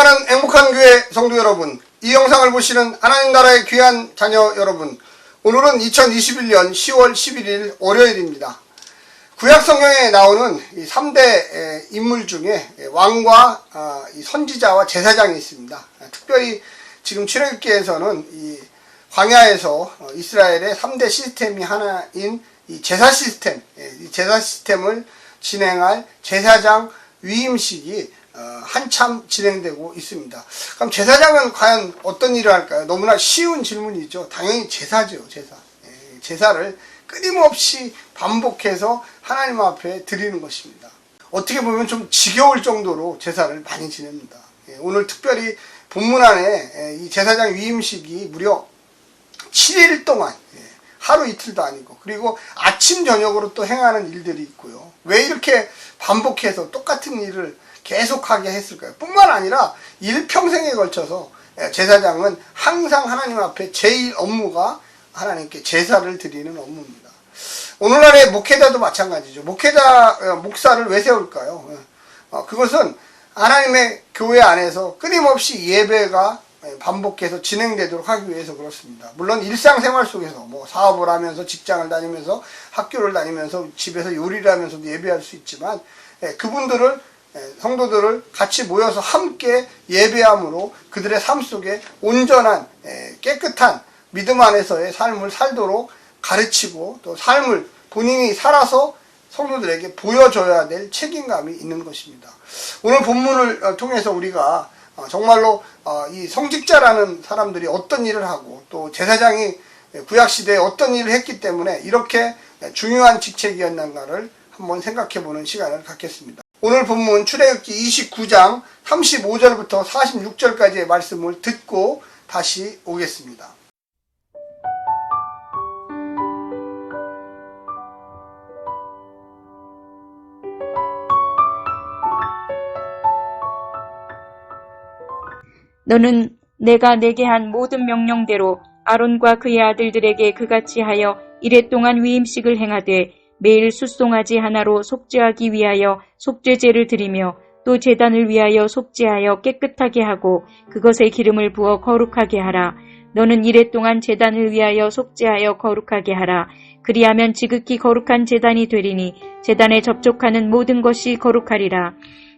사랑하는 행복한 교회 성도 여러분, 이 영상을 보시는 하나님 나라의 귀한 자녀 여러분, 오늘은 2021년 10월 11일 월요일입니다. 구약 성경에 나오는 이 3대 인물 중에 왕과 선지자와 제사장이 있습니다. 특별히 지금 출애굽기에서는 이 광야에서 이스라엘의 3대 시스템이 하나인 이 제사 시스템, 이 제사 시스템을 진행할 제사장 위임식이 한참 진행되고 있습니다. 그럼 제사장은 과연 어떤 일을 할까요? 너무나 쉬운 질문이죠. 당연히 제사죠, 제사. 제사를 끊임없이 반복해서 하나님 앞에 드리는 것입니다. 어떻게 보면 좀 지겨울 정도로 제사를 많이 지냅니다. 오늘 특별히 본문 안에 이 제사장 위임식이 무려 7일 동안, 하루 이틀도 아니고, 그리고 아침 저녁으로 또 행하는 일들이 있고요. 왜 이렇게 반복해서 똑같은 일을 계속하게 했을까요? 뿐만 아니라 일평생에 걸쳐서 제사장은 항상 하나님 앞에 제일 업무가 하나님께 제사를 드리는 업무입니다. 오늘날의 목회자도 마찬가지죠. 목사를 왜 세울까요? 그것은 하나님의 교회 안에서 끊임없이 예배가 반복해서 진행되도록 하기 위해서 그렇습니다. 물론 일상생활 속에서 사업을 하면서 직장을 다니면서 학교를 다니면서 집에서 요리를 하면서도 예배할 수 있지만 성도들을 같이 모여서 함께 예배함으로 그들의 삶 속에 온전한 깨끗한 믿음 안에서의 삶을 살도록 가르치고 또 삶을 본인이 살아서 성도들에게 보여줘야 될 책임감이 있는 것입니다. 오늘 본문을 통해서 우리가 정말로 이 성직자라는 사람들이 어떤 일을 하고 또 제사장이 구약시대에 어떤 일을 했기 때문에 이렇게 중요한 직책이었는가를 한번 생각해보는 시간을 갖겠습니다. 오늘 본문 출애굽기 29장 35절부터 46절까지의 말씀을 듣고 다시 오겠습니다. 너는 내가 내게 한 모든 명령대로 아론과 그의 아들들에게 그같이 하여 이랫동안 위임식을 행하되 매일 숫송아지 하나로 속죄하기 위하여 속죄제를 드리며 또 제단을 위하여 속죄하여 깨끗하게 하고 그것에 기름을 부어 거룩하게 하라. 너는 이랫동안 제단을 위하여 속죄하여 거룩하게 하라. 그리하면 지극히 거룩한 제단이 되리니 제단에 접촉하는 모든 것이 거룩하리라.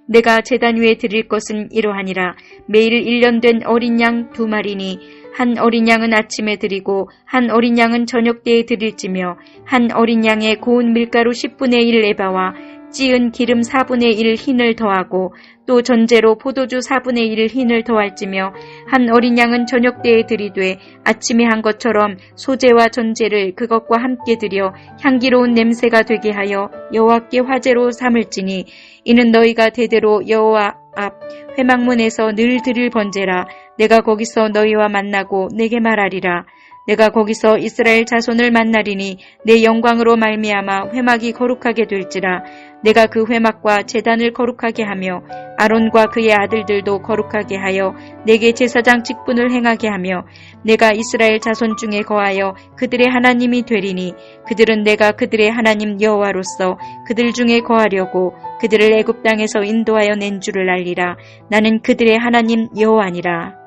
내가 제단 위에 드릴 것은 이러하니라. 매일 1년 된 어린 양 2마리니 한 어린 양은 아침에 드리고 한 어린 양은 저녁 때에 드릴지며 한 어린 양에 고운 밀가루 10분의 1 에바와 찌은 기름 4분의 1 흰을 더하고 또 전제로 포도주 4분의 1 흰을 더할지며 한 어린 양은 저녁 때에 드리되 아침에 한 것처럼 소제와 전제를 그것과 함께 드려 향기로운 냄새가 되게 하여 여호와께 화제로 삼을지니 이는 너희가 대대로 여호와 앞 회막문에서 늘 드릴 번제라. 내가 거기서 너희와 만나고 내게 말하리라. 내가 거기서 이스라엘 자손을 만나리니 내 영광으로 말미암아 회막이 거룩하게 될지라. 내가 그 회막과 제단을 거룩하게 하며 아론과 그의 아들들도 거룩하게 하여 내게 제사장 직분을 행하게 하며 내가 이스라엘 자손 중에 거하여 그들의 하나님이 되리니 그들은 내가 그들의 하나님 여호와로서 그들 중에 거하려고 그들을 애굽 땅에서 인도하여 낸 줄을 알리라. 나는 그들의 하나님 여호와니라.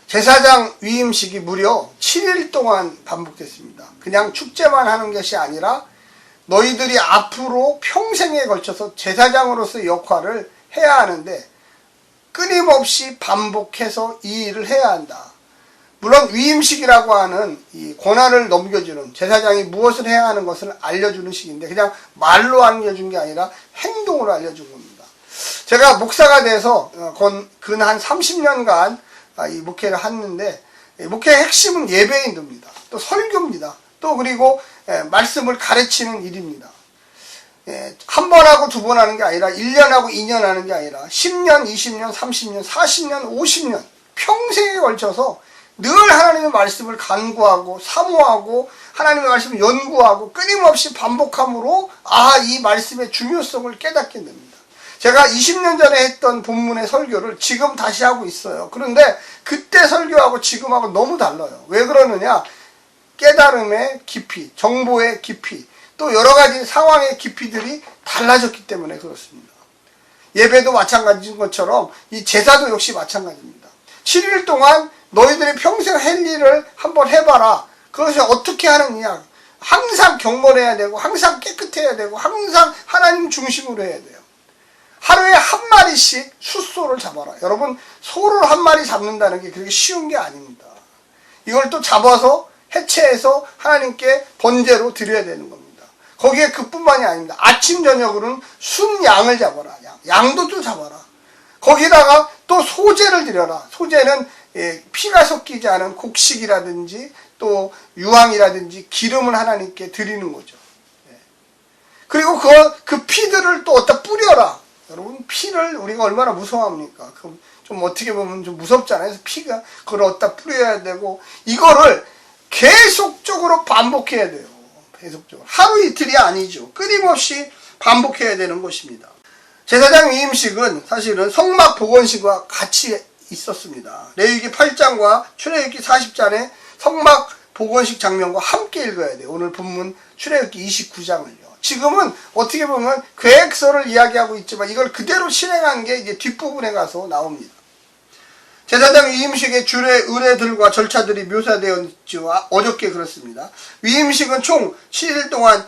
제사장 위임식이 무려 7일 동안 반복됐습니다. 그냥 축제만 하는 것이 아니라 너희들이 앞으로 평생에 걸쳐서 제사장으로서의 역할을 해야 하는데 끊임없이 반복해서 이 일을 해야 한다. 물론 위임식이라고 하는 이 권한을 넘겨주는 제사장이 무엇을 해야 하는 것을 알려주는 식인데 그냥 말로 알려준 게 아니라 행동으로 알려준 겁니다. 제가 목사가 돼서 근 한 30년간 이 목회를 했는데 목회의 핵심은 예배인도입니다. 또 설교입니다. 또 그리고 말씀을 가르치는 일입니다. 한 번 하고 두 번 하는 게 아니라 1년 하고 2년 하는 게 아니라 10년, 20년, 30년, 40년, 50년 평생에 걸쳐서 늘 하나님의 말씀을 간구하고 사모하고 하나님의 말씀을 연구하고 끊임없이 반복함으로 이 말씀의 중요성을 깨닫게 됩니다. 제가 20년 전에 했던 본문의 설교를 지금 다시 하고 있어요. 그런데 그때 설교하고 지금하고 너무 달라요. 왜 그러느냐? 깨달음의 깊이, 정보의 깊이, 또 여러 가지 상황의 깊이들이 달라졌기 때문에 그렇습니다. 예배도 마찬가지인 것처럼 이 제사도 역시 마찬가지입니다. 7일 동안 너희들이 평생 할 일을 한번 해봐라. 그것이 어떻게 하느냐. 항상 경건해야 되고 항상 깨끗해야 되고 항상 하나님 중심으로 해야 돼요. 하루에 한 마리씩 숫소를 잡아라. 여러분, 소를 한 마리 잡는다는 게 그렇게 쉬운 게 아닙니다. 이걸 또 잡아서 해체해서 하나님께 번제로 드려야 되는 겁니다. 거기에 그뿐만이 아닙니다. 아침 저녁으로는 순양을 잡아라. 양도 또 잡아라. 거기다가 또 소제를 드려라. 소제는 피가 섞이지 않은 곡식이라든지 또 유황이라든지 기름을 하나님께 드리는 거죠. 그리고 그 피들을 또 어디다 뿌려라. 여러분, 피를 우리가 얼마나 무서워합니까? 좀 어떻게 보면 좀 무섭잖아요. 그래서 피가 그걸 어디다 뿌려야 되고, 이거를 계속적으로 반복해야 돼요. 계속적으로. 하루 이틀이 아니죠. 끊임없이 반복해야 되는 것입니다. 제사장 위임식은 사실은 성막 복원식과 같이 있었습니다. 레위기 8장과 출애굽기 40장의 성막 복원식 장면과 함께 읽어야 돼요. 오늘 본문 출애굽기 29장을요. 지금은 어떻게 보면 계획서를 이야기하고 있지만 이걸 그대로 실행한 게 이제 뒷부분에 가서 나옵니다. 제사장 위임식의 주례, 의례들과 절차들이 묘사되어 있지와 어렵게 그렇습니다. 위임식은 총 7일 동안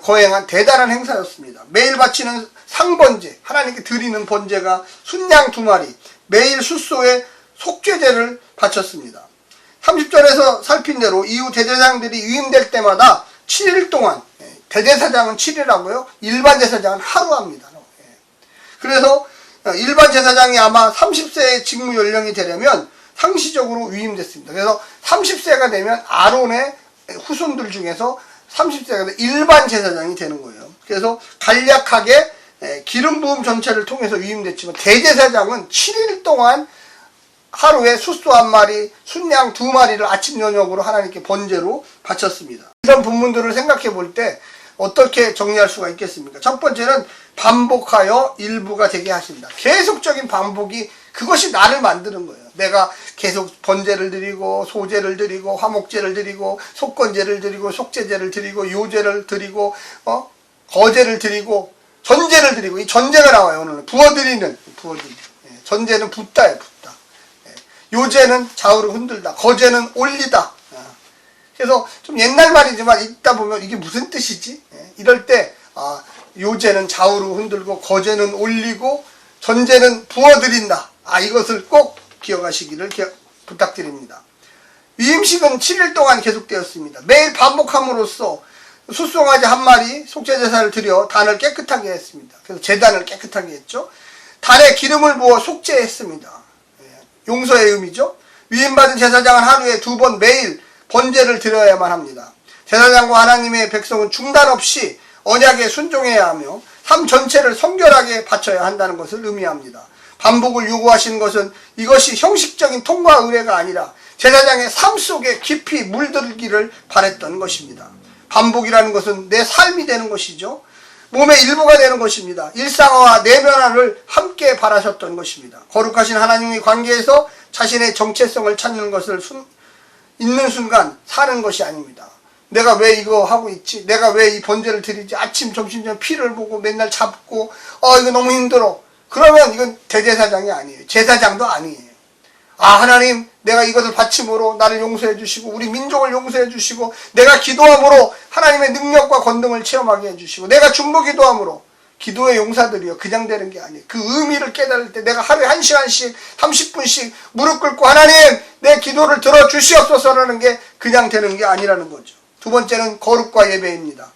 거행한 대단한 행사였습니다. 매일 바치는 상번제, 하나님께 드리는 번제가 순양 2마리, 매일 숫소에 속죄제를 바쳤습니다. 30절에서 살핀 대로 이후 대제사장들이 위임될 때마다 7일 동안, 대제사장은 7일하고요, 일반 제사장은 하루 합니다. 그래서 일반 제사장이 아마 30세의 직무 연령이 되려면 상시적으로 위임됐습니다. 그래서 30세가 되면 아론의 후손들 중에서 30세가 돼 일반 제사장이 되는 거예요. 그래서 간략하게 기름 부음 전체를 통해서 위임됐지만 대제사장은 7일 동안 하루에 숫소 1마리, 순양 2마리를 아침 저녁으로 하나님께 번제로 바쳤습니다. 이런 본문들을 생각해 볼 때 어떻게 정리할 수가 있겠습니까? 첫 번째는 반복하여 일부가 되게 하신다. 계속적인 반복이 그것이 나를 만드는 거예요. 내가 계속 번제를 드리고 소제를 드리고 화목제를 드리고 속건제를 드리고 속제제를 드리고 요제를 드리고 거제를 드리고 전제를 드리고, 이 전제가 나와요. 오늘은 부어드리는. 전제는 붓다예요. 붓다. 요제는 좌우로 흔들다. 거제는 올리다. 그래서 좀 옛날 말이지만 읽다 보면 이게 무슨 뜻이지? 이럴 때 요제는 좌우로 흔들고 거제는 올리고 전제는 부어드린다. 이것을 꼭 기억하시기를 부탁드립니다. 위임식은 7일 동안 계속되었습니다. 매일 반복함으로써 숫송아지 1마리 속죄제사를 드려 단을 깨끗하게 했습니다. 그래서 제단을 깨끗하게 했죠. 단에 기름을 부어 속죄했습니다. 용서의 의미죠. 위임받은 제사장은 하루에 2번 매일 번제를 드려야만 합니다. 제사장과 하나님의 백성은 중단 없이 언약에 순종해야 하며 삶 전체를 성결하게 바쳐야 한다는 것을 의미합니다. 반복을 요구하신 것은 이것이 형식적인 통과 의례가 아니라 제사장의 삶 속에 깊이 물들기를 바랬던 것입니다. 반복이라는 것은 내 삶이 되는 것이죠. 몸의 일부가 되는 것입니다. 일상화와 내면화를 함께 바라셨던 것입니다. 거룩하신 하나님의 관계에서 자신의 정체성을 찾는 것을 있는 순간 사는 것이 아닙니다. 내가 왜 이거 하고 있지? 내가 왜 이 번제를 드리지? 아침, 점심, 저녁 피를 보고 맨날 잡고 이거 너무 힘들어. 그러면 이건 대제사장이 아니에요. 제사장도 아니에요. 하나님, 내가 이것을 바침으로 나를 용서해 주시고 우리 민족을 용서해 주시고 내가 기도함으로 하나님의 능력과 권능을 체험하게 해 주시고 내가 중보 기도함으로 기도의 용사들이요, 그냥 되는 게 아니에요. 그 의미를 깨달을 때 내가 하루에 1시간씩 30분씩 무릎 꿇고 하나님 내 기도를 들어주시옵소서라는 게 그냥 되는 게 아니라는 거죠. 두 번째는 거룩과 예배입니다.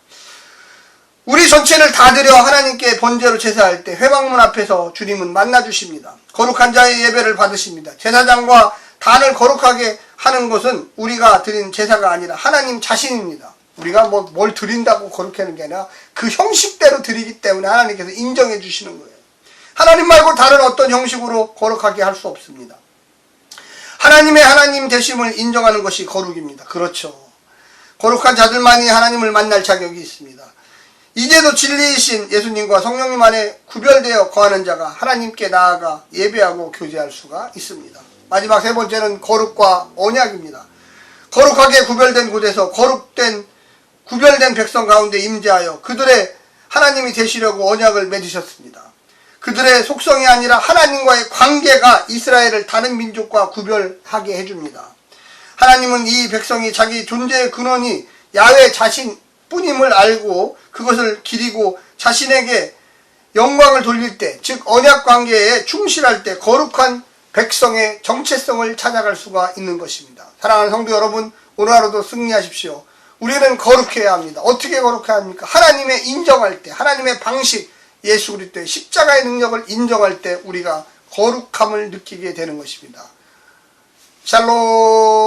우리 전체를 다 드려 하나님께 번제로 제사할 때 회막문 앞에서 주님은 만나주십니다. 거룩한 자의 예배를 받으십니다. 제사장과 단을 거룩하게 하는 것은 우리가 드린 제사가 아니라 하나님 자신입니다. 우리가 뭘 드린다고 거룩해 하는 게 아니라 그 형식대로 드리기 때문에 하나님께서 인정해 주시는 거예요. 하나님 말고 다른 어떤 형식으로 거룩하게 할 수 없습니다. 하나님의 하나님 되심을 인정하는 것이 거룩입니다. 그렇죠. 거룩한 자들만이 하나님을 만날 자격이 있습니다. 이제도 진리이신 예수님과 성령님 안에 구별되어 거하는 자가 하나님께 나아가 예배하고 교제할 수가 있습니다. 마지막 세 번째는 거룩과 언약입니다. 거룩하게 구별된 곳에서 구별된 백성 가운데 임재하여 그들의 하나님이 되시려고 언약을 맺으셨습니다. 그들의 속성이 아니라 하나님과의 관계가 이스라엘을 다른 민족과 구별하게 해줍니다. 하나님은 이 백성이 자기 존재의 근원이 야훼 자신뿐임을 알고 그것을 기리고 자신에게 영광을 돌릴 때, 즉 언약 관계에 충실할 때 거룩한 백성의 정체성을 찾아갈 수가 있는 것입니다. 사랑하는 성도 여러분, 오늘 하루도 승리하십시오. 우리는 거룩해야 합니다. 어떻게 거룩해야 합니까? 하나님의 인정할 때, 하나님의 방식, 예수 그리스도의 십자가의 능력을 인정할 때 우리가 거룩함을 느끼게 되는 것입니다. 샬롬.